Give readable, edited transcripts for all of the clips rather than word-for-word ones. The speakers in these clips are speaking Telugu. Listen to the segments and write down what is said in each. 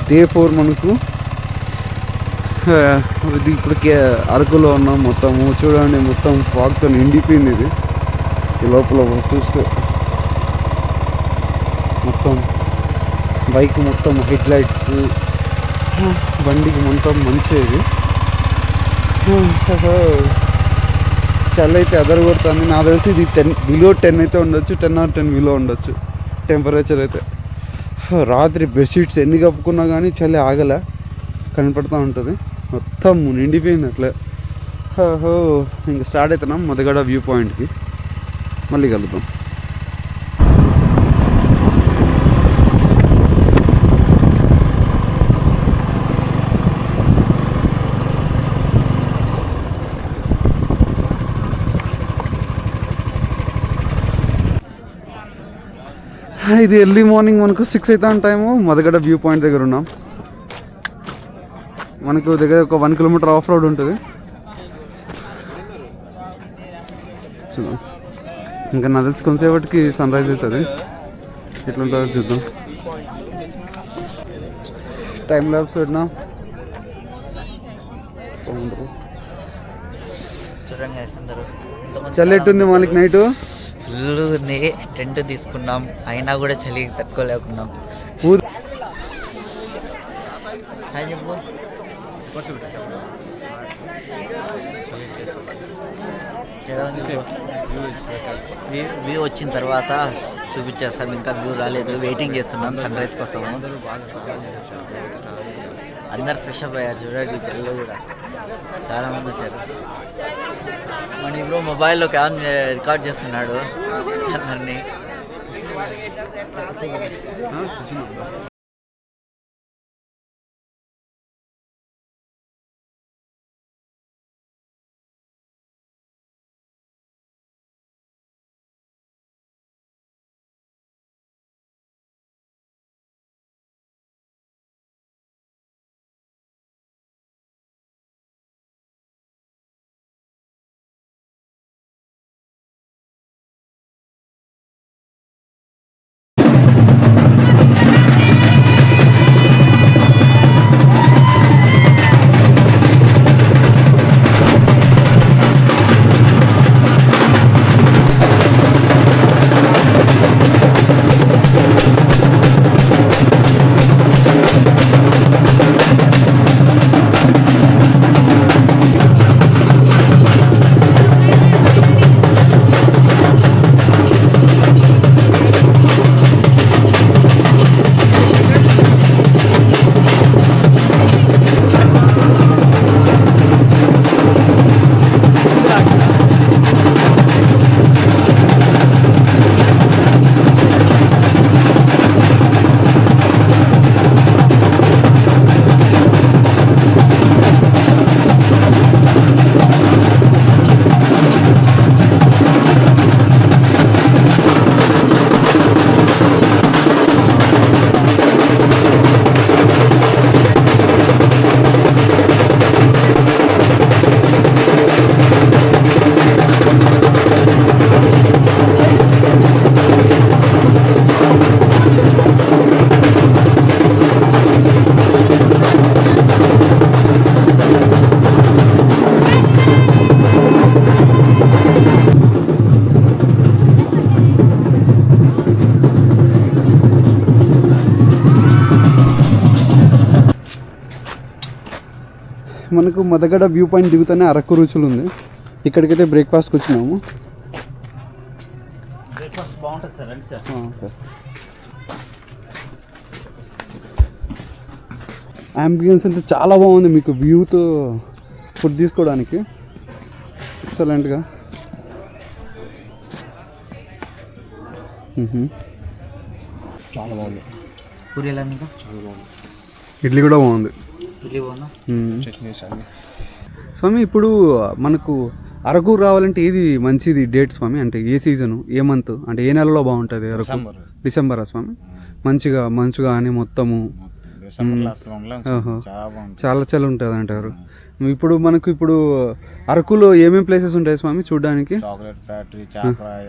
డే 4 మనకు. ఇది ఇప్పుడు అరకులో ఉన్నాం. మొత్తము చూడండి, మొత్తం ఫాగ్తో నిండిపోయింది. ఇది ఈ లోపల చూస్తే మొత్తం బైక్ మొత్తం హెడ్ లైట్స్, బండికి మొత్తం మంచిగా ఇది. చలి అయితే అదర కొడుతుంది. నాకు తెలిసి ఇది 10 బిలో 10 అయితే ఉండొచ్చు, 10 or 10 బిలో ఉండొచ్చు టెంపరేచర్ అయితే. రాత్రి బెడ్షీట్స్ ఎన్ని కప్పుకున్నా కానీ చలి ఆగలే, కనపడుతూ ఉంటుంది. మొత్తం నిండిపోయింది అట్లే. ఇంకా స్టార్ట్ అవుతున్నాం మొదగడ వ్యూ పాయింట్కి. మళ్ళీ కలుద్దాం. ఇది ఎర్లీ మార్నింగ్ మనకు 6 అవుతా టైము. మొదగడ వ్యూ పాయింట్ దగ్గర ఉన్నాం. మనకు దగ్గర ఒక 1 kilometer ఆఫ్ రోడ్ ఉంటుంది. చూద్దాం, ఇంకా నాకు తెలిసి కొంతసేపటికి సన్ రైజ్ అవుతుంది. ఎట్లుంటుందో చూద్దాం. టైం ల్యాబ్స్ పెట్టినా చలి ఎట్టుంది మనకి నైట్? ఫుల్ ఉంది. టెంట్ తీసుకున్నాం, అయినా కూడా చలి తట్టుకోలేకున్నాం. వ్యూ వచ్చిన తర్వాత చూపించేస్తాం. ఇంకా వ్యూ రాలేదు, వెయిటింగ్ చేస్తున్నాం సన్ రైజ్ కోసము. అందరు ఫ్రెష్ అప్ అయ్యారు చూడండి. చల్లు కూడా చాలా మంది వచ్చారు. మన ఇప్పుడు మొబైల్లో రికార్డ్ చేస్తున్నాడు అందరినీ. మనకు మొదగడ వ్యూ పాయింట్ దిగుతూనే అరకు రుచులు ఉంది. ఇక్కడికైతే బ్రేక్ఫాస్ట్కి వచ్చినాము. అంబియన్స్ అయితే చాలా బాగుంది. మీకు వ్యూతో ఫుడ్ తీసుకోవడానికి ఎక్సలెంట్గా. చాలా బాగుంది. పూరి ఎలా నీకు? చాలా బాగుంది. ఇడ్లీ కూడా బాగుంది. ఇడ్లీ బాగుందా? చట్నీస్ అన్ని. స్వామి ఇప్పుడు మనకు అరకు రావాలంటే ఏది మంచిది డేట్ స్వామి? అంటే ఏ సీజను, ఏ మంత్, అంటే ఏ నెలలో బాగుంటుంది అరకు? డిసెంబరా స్వామి? మంచిగా మంచు కానీ మొత్తము చాలా చలి ఉంటుంది అంటారు. ఇప్పుడు మనకు అరకులో ఏమేమి ప్లేసెస్ ఉంటాయి స్వామి చూడడానికి? Chocolate factory, Chaparai,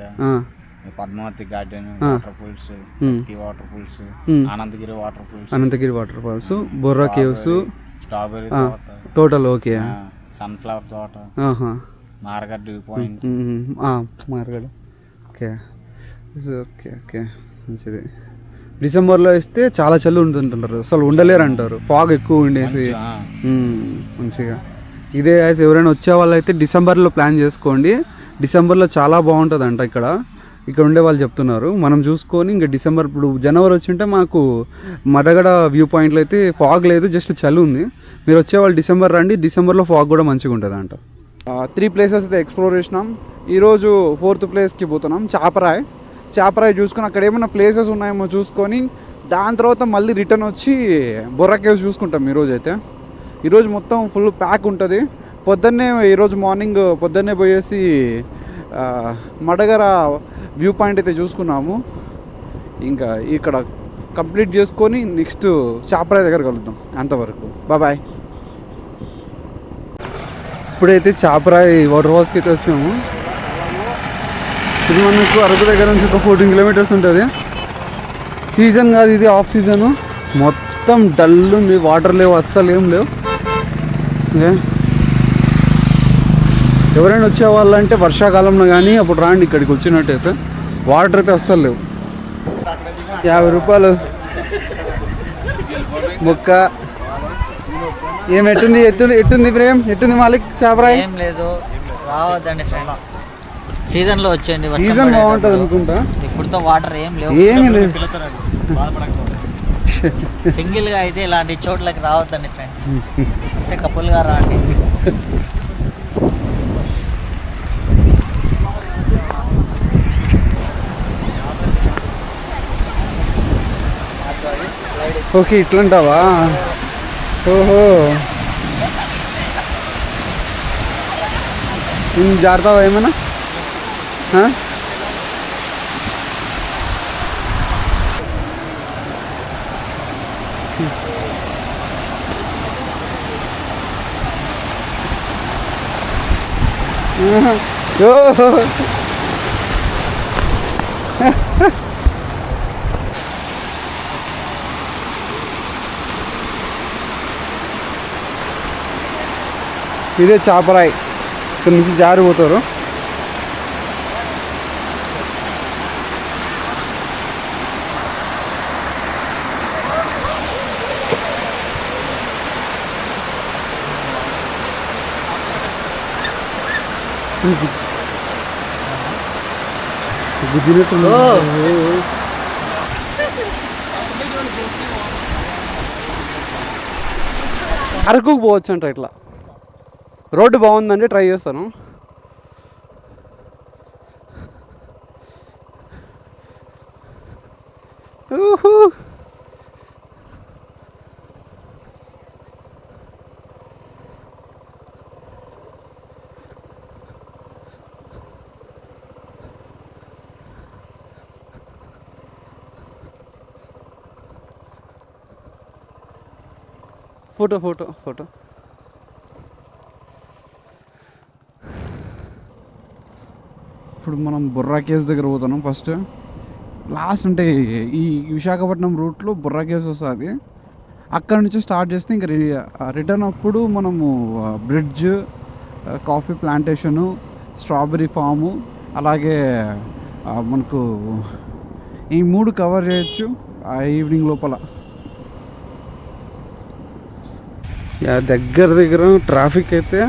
Padmavathi garden, ఆ. వాటర్ ఫాల్స్, మ్మ్. వాటర్ ఫాల్స్, మ్మ్. Ananthagiri water falls, Ananthagiri water falls, Borra caves, strawberry ఆ. తోట, తోటలు. ఓకే. సన్ఫ్లవర్ తోట, ఆహా. Margad view point. Margad. Okay okay okay మంచిది. డిసెంబర్లో వేస్తే చాలా చలి ఉంటుంటారు, అసలు ఉండలేరు అంటారు, ఫాగ్ ఎక్కువ ఉండేసి. మంచిగా ఇదే guys, ఎవరైనా వచ్చే వాళ్ళు అయితే డిసెంబర్లో ప్లాన్ చేసుకోండి. డిసెంబర్లో చాలా బాగుంటుంది అంట ఇక్కడ ఉండే వాళ్ళు చెప్తున్నారు. మనం చూసుకొని ఇంకా డిసెంబర్, ఇప్పుడు జనవరి వచ్చింటే మాకు మడగడ వ్యూ పాయింట్లో అయితే ఫాగ్ లేదు, జస్ట్ చలి ఉంది. మీరు వచ్చేవాళ్ళు డిసెంబర్ రండి, డిసెంబర్లో ఫాగ్ కూడా మంచిగా ఉంటుంది అంట. 3 ప్లేసెస్ అయితే ఎక్స్ప్లోర్ చేసినాం. ఈరోజు 4th ప్లేస్కి పోతున్నాం, చాపరాయి చూసుకొని అక్కడ ఏమైనా ప్లేసెస్ ఉన్నాయేమో చూసుకొని దాని తర్వాత మళ్ళీ రిటర్న్ వచ్చి బొర్రా కేవ్స్ చూసుకుంటాం. ఈరోజు మొత్తం ఫుల్ ప్యాక్ ఉంటుంది. ఈరోజు మార్నింగ్ పొద్దున్నే పోయేసి మడగర వ్యూ పాయింట్ అయితే చూసుకున్నాము. ఇంకా ఇక్కడ కంప్లీట్ చేసుకొని నెక్స్ట్ చాపరాయి దగ్గర కలుద్దాం. అంతవరకు బాయ్. ఇప్పుడైతే చాపరాయి వాటర్ ఫాల్స్కి అయితే వచ్చాము. ఇది మనకు అరకు దగ్గర నుంచి ఒక 14 కిలోమీటర్స్ ఉంటుంది. సీజన్ కాదు ఇది, ఆఫ్ సీజను. మొత్తం డల్ ఉంది, వాటర్ లేవు, అస్సలు ఏం లేవు. ఎవరైనా వచ్చే వాళ్ళంటే వర్షాకాలంలో కానీ అప్పుడు రాండి, ఇక్కడికి వచ్చినట్టయితే. వాటర్ అయితే అస్సలు లేవు. 50 రూపాయలు మొక్క. ఎట్టుంది ప్రేమ్, ఎట్టుంది మాలిక్ చాపరాయి? ఏం లేదు, రావద్దండి ఫ్రెండ్స్. సీజన్లో వచ్చేయండి, సీజన్ బాగుంటుంది అనుకుంటా. ఇప్పుడుతో వాటర్ ఏం లేవు, ఏమీ లేదు. సింగిల్గా అయితే ఇలాంటి చోట్లకి రావద్దండి ఫ్రెండ్స్, అంటే కపుల్గా రాండి. ఓకే, ఇట్లంటావా? ఓహో, జారుతావా ఏమన్నా? ఇదే చాపరాయి, ఇక్కడ నుంచి జారిపోతారు. అరకుకు పోవచ్చు అంట. ఇట్లా రోడ్డు బాగుందండి, ట్రై చేస్తాను. ఫోటో. ఇప్పుడు మనం బొర్రా కేవ్స్ దగ్గర పోతున్నాం. ఫస్ట్ లాస్ట్ అంటే ఈ విశాఖపట్నం రూట్లో బొర్రా కేవ్స్ వస్తుంది. అక్కడ నుంచి స్టార్ట్ చేస్తే ఇంకా రిటర్న్ అప్పుడు మనము bridge, coffee plantation, strawberry farm, అలాగే మనకు ఈ 3 కవర్ చేయొచ్చు ఈవినింగ్ లోపల. దగ్గర ట్రాఫిక్ అయితే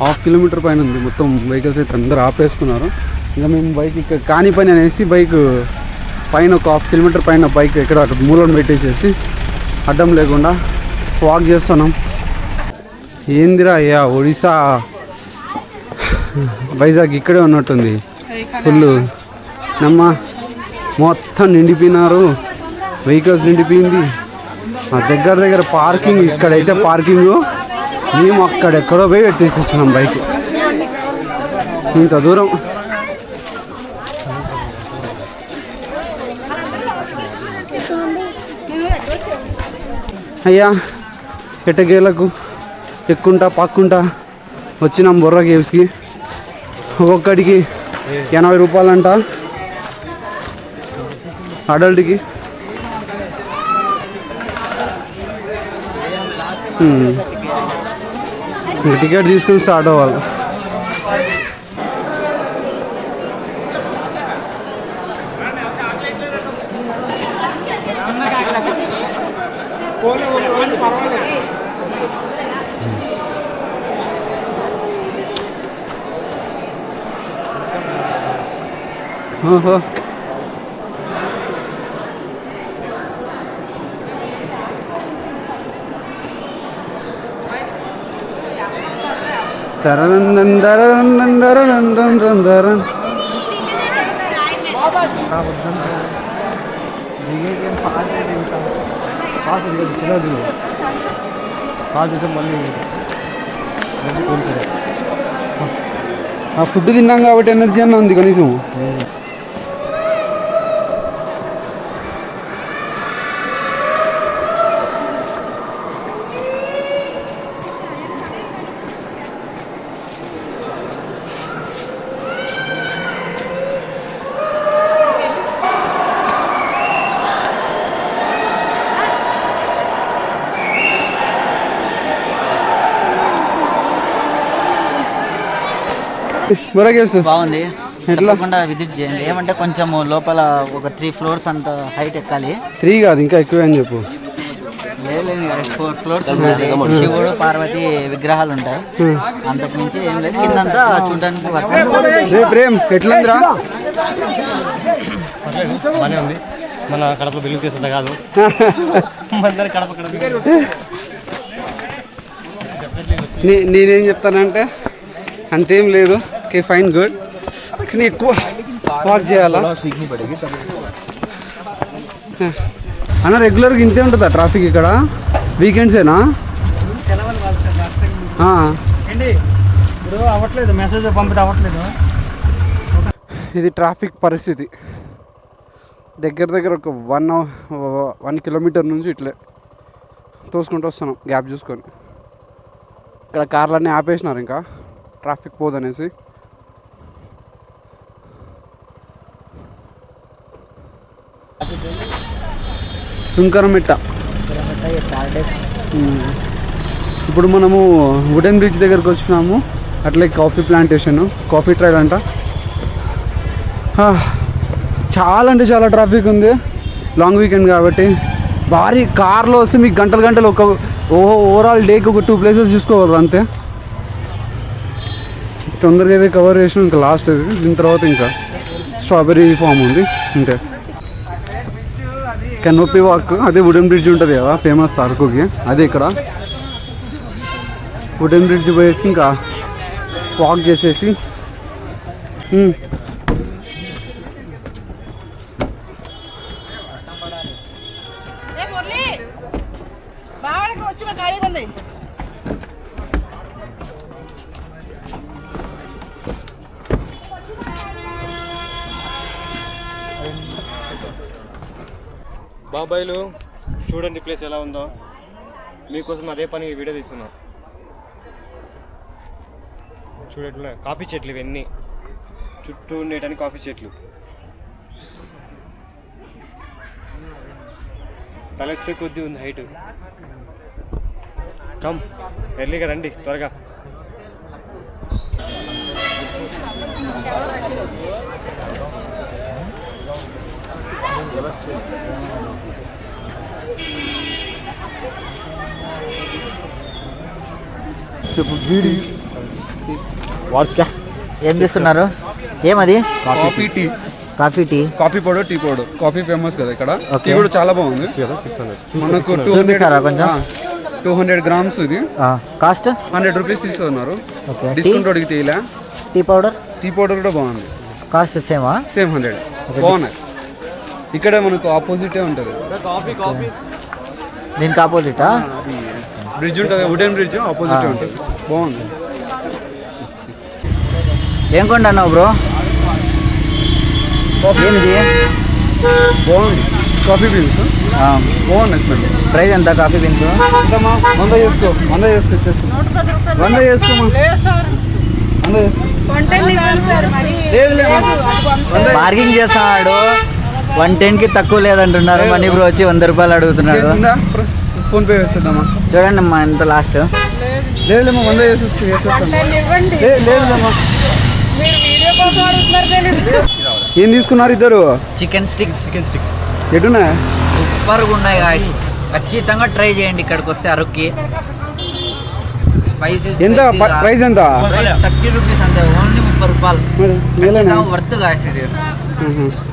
1/2 కిలోమీటర్ పైన ఉంది. మొత్తం వెహికల్స్ అయితే అందరూ ఆపేసుకున్నారు. ఇంకా మేము బైక్ ఇక్కడ కాని పని అనేసి బైక్ పైన ఒక 1/2 కిలోమీటర్ పైన బైక్ ఎక్కడ అటు మూలను పెట్టేసేసి అడ్డం లేకుండా వాక్ చేస్తున్నాం. ఏందిరా అయ్యా, ఒడిశా వైజాగ్ ఇక్కడే ఉన్నట్టుంది. ఫుల్ మొత్తం నిండిపోయినారు, వెహికల్స్ నిండిపోయింది. దగ్గర పార్కింగ్, ఇక్కడైతే పార్కింగ్ మేము అక్కడెక్కడో పోయి పెట్టేసి వచ్చినాం బైక్. ఇంత దూరం అయ్యా, ఎట్టకేలకు ఎక్కుంటా పాక్కుంటా వచ్చినాం బొర్రా కేవ్స్కి. ఒక్కొక్కడికి 80 రూపాయలంట. అడల్ట్కి. టికెట్ తీసుకుని స్టార్ట్ అవ్వాలి. ఓహో ఆ ఫుడ్ తిన్నాం కాబట్టి ఎనర్జీ అన్న ఉంది కనీసం. బాగుంది. ఎట్లా? తప్పకుండా విజిట్ చేయండి. ఏమంటే కొంచెం లోపల ఒక 3 floors అంత హైట్ ఎక్కాలి. 3 కాదు ఇంకా ఎక్కువ అని చెప్పు. లేదు 4 floors ఉంటుంది. శివుడు పార్వతి విగ్రహాలు ఉంటాయి. అంతకు మించి ఏం లేదు. కిందంతా చూడడానికి ప్రేమ్ ఎట్లందిరా? బాగానే ఉంది. మన కడపలో బిల్లు చేస్తుందా కాదు. నేనేం చెప్తానంటే అంతేం లేదు. ఓకే ఫైన్ గుడ్, కానీ ఎక్కువ వాక్ చేయాలా అన్న? రెగ్యులర్గా ఇంతే ఉంటుందా ట్రాఫిక్ ఇక్కడ? వీకెండ్సేనా? అవ్వట్లేదు, మెసేజ్ పంపితే అవ్వట్లేదు. ఇది ట్రాఫిక్ పరిస్థితి. దగ్గర దగ్గర ఒక 1 కిలోమీటర్ నుంచి ఇట్లే తోసుకుంటూ వస్తున్నాం గ్యాప్ చూసుకొని. ఇక్కడ కార్లన్నీ ఆపేసినారు ఇంకా ట్రాఫిక్ పోదనేసి. సుంకరమిట్ట. ఇప్పుడు మనము వుడెన్ బ్రిడ్జ్ దగ్గరకు వచ్చినాము. అట్లే కాఫీ ప్లాంటేషన్, కాఫీ ట్రైల్ అంట. చాలా అంటే చాలా ట్రాఫిక్ ఉంది. లాంగ్ వీకెండ్ కాబట్టి భారీ కార్లో వస్తే మీకు గంటలు గంటలు ఒక ఓవరాల్ డేకి ఒక 2 places చూసుకోవాలి అంతే. తొందరగా అయితే కవర్ చేసినాం. ఇంకా లాస్ట్ అది. దీని తర్వాత ఇంకా స్ట్రాబెర్రీ ఫామ్ ఉంది. అంటే కెనోపీ వాక్, అదే వుడెన్ బ్రిడ్జ్ ఉంటుంది కదా ఫేమస్ అరకుకి, అదే ఇక్కడ. వుడెన్ బ్రిడ్జ్ పోయేసి ఇంకా వాక్ చేసేసి బాబాయ్లు చూడండి ప్లేస్ ఎలా ఉందో. మీకోసం అదే పని వీడియో తీస్తున్నాం. చూడట్లే కాఫీ చెట్లు ఇవన్నీ చుట్టూ ఉండేటానికి కాఫీ చెట్లు. తలెత్తే కొద్దీ ఉంది హైట్. కమ్ ఎర్లీగా రండి త్వరగా. చెప్పు వీడి ఏం తీసుకున్నారు? ఏమది? Coffee tea. Coffee tea, coffee powder, tea powder. Coffee famous కదా ఇక్కడ. టీ కూడా చాలా బాగుంది. మనకు 200 grams ఇది కాస్ట్ 100 rupees తీసుకున్నారు. డిస్కౌంట్ అడిగి తీయలే. టీ పౌడర్, టీ పౌడర్ కూడా బాగుంది. Cost same 100. బాగున్నాయి. ఇక్కడ మనకు ఆపోజిటే ఉంటుంది. దీనికి ఆపోజిటా బ్రిడ్జ్ ఉంటుంది, వుడెన్ బ్రిడ్జ్ ఆపోజిటే ఉంటుంది. బాగుంది. ఏం కొంటున్నావు బ్రో? ఏంది బాగుంది. కాఫీ బీన్స్ బాగున్నాయి. స్మెల్. ప్రైస్ ఎంత కాఫీ బీన్స్? ఎంతమ్మా? 100 చేసుకో. 100 చేసుకో. ఇచ్చేస్తాను. 100 చేసుకోమా. 100 చేసుకో. బార్గింగ్ చేస్తున్నాడు. 110కి తక్కువ లేదంటున్నారు. మనీ బ్రో వచ్చి 100 రూపాయలు అడుగుతున్నాడు. ఫోన్పే చేసేద్దామా? చూడండి అమ్మా ఎంత లాస్ట్. లేదులేమ్మా 100 చేసేస్తాను. లేదులేమ్మా. ఏం తీసుకున్నారు ఇద్దరు? చికెన్ స్టిక్స్ ఎటున్నాయి? సూపర్గా ఉన్నాయి guys. ఖచ్చితంగా ట్రై చేయండి ఇక్కడికి వస్తే అరకుకి. స్పైసీ ఎంత ప్రైస్ ఎంత? 30 రూపీస్ అంతే, ఓన్లీ 30 రూపాయలు. మేలేనా? వర్త్ గాయస్ ఇది.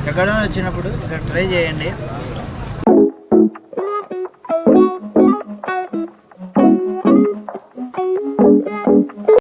ఎక్కడైనా వచ్చినప్పుడు ఇక్కడ ట్రై చేయండి.